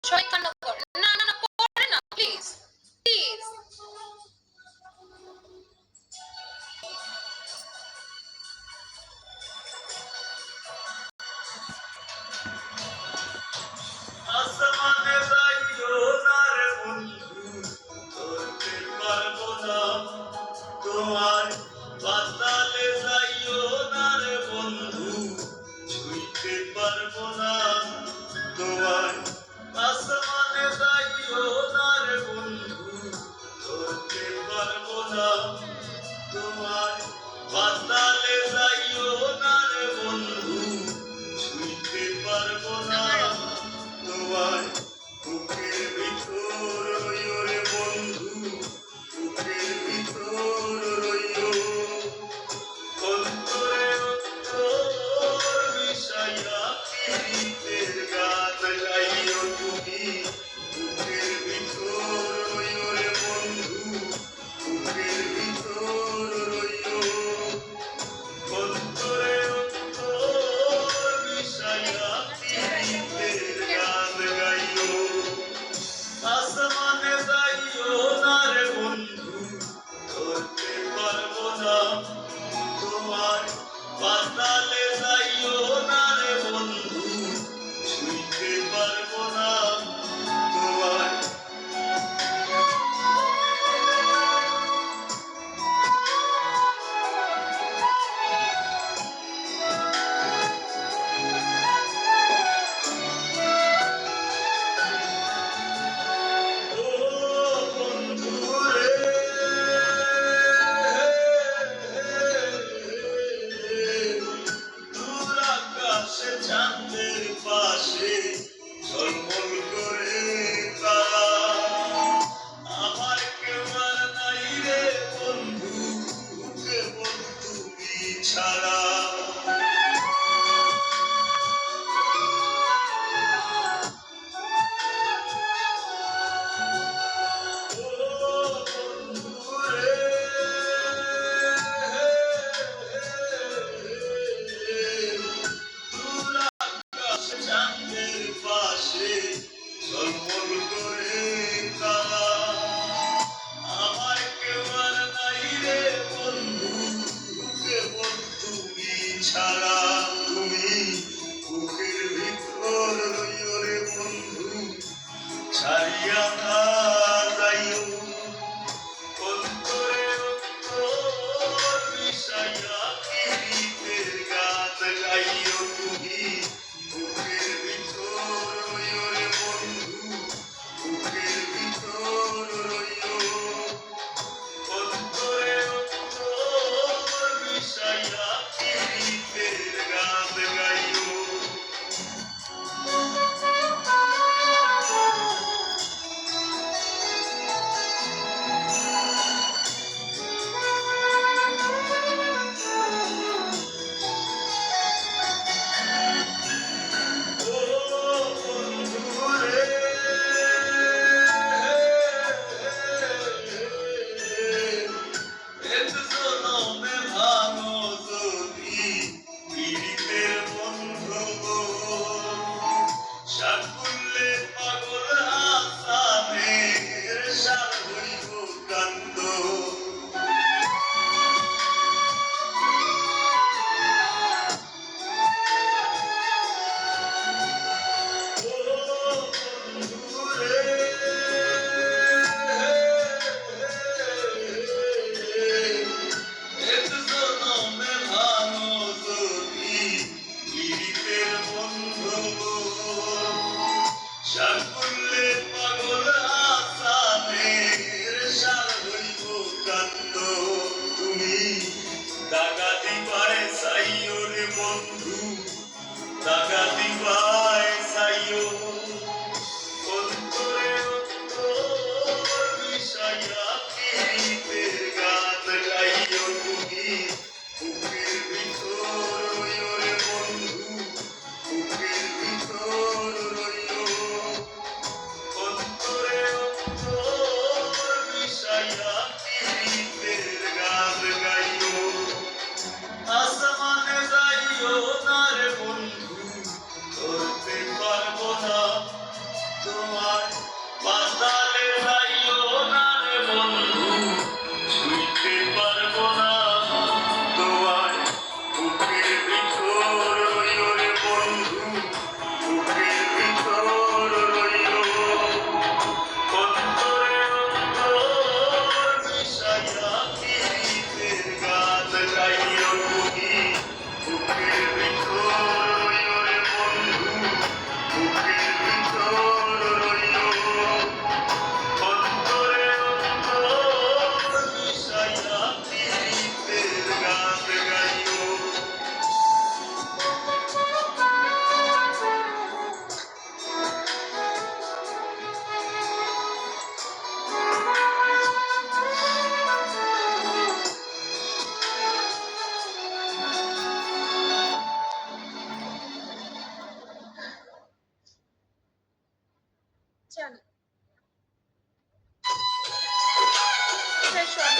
সবাই কান্না করে না না না পড়ে না প্লিজ প্লিজ আসমানে যাইও না রে বন্ধু ধরতে পারবো না তোমার পাতালে যাইও না রে বন্ধু ছুঁইতে পারবো না তোমার আসমানে যাইও না রে বন্ধু ধরতে পারবো না তোমার পাতালে যাইও না রে বন্ধু ছুঁইতে পারবো না তোমার বুকের ভিতর রইও রে বন্ধু বুকের ভিতর রইও অন্তরে অন্তর মিশাইয়া প্রীতের গান গাইও তুমি বুকের ভিতর রইও রে বন্ধু বুকের ভিতর রইও অন্তরে অন্তর মিশাইয়া প্রীতের গান গাইও আসমানে যাইও না রে বন্ধু ধরতে পারবো না তোমার পাতালে যাইও না রে বন্ধু ছুঁইতে পারবো না তোমার চাঁদের পাশে ঝলমল করে তারা আমার কেউ আর নাই রে বন্ধু কেবল তুমি ছাড়া চাঁদের পাশে ঝলমল করে তারা আমার কেউ আর নাই রে বন্ধু কেবল তুমি ছাড়া তুমি বুকের ভিতর রইও রে বন্ধু ছাড়িয়া না যাইও অন্তরে অন্তর মিশাইয়া প্রীতের গান গাইও তুমি বুকের ভিতর রইও রে বন্ধু বুকের ভিতর রইও অন্তরে অন্তর মিশাইয়া প্রীতের গান গাইও সাকুল্লে পাগল হাসানের সার হইব কান্দ সাকুল্লে পাগল হাসানের সার হইব কান্দ তুমি দাগা দিবায় চাইও রে বন্ধু দাগা দিবায় চাইও অন্তরে অন্তর মিশাইয়া প্রীতের গান গাইও তুমি বুকের ভিতর রইও রে বন্ধু বুকের ভিতর রইও জানি। Fresh one.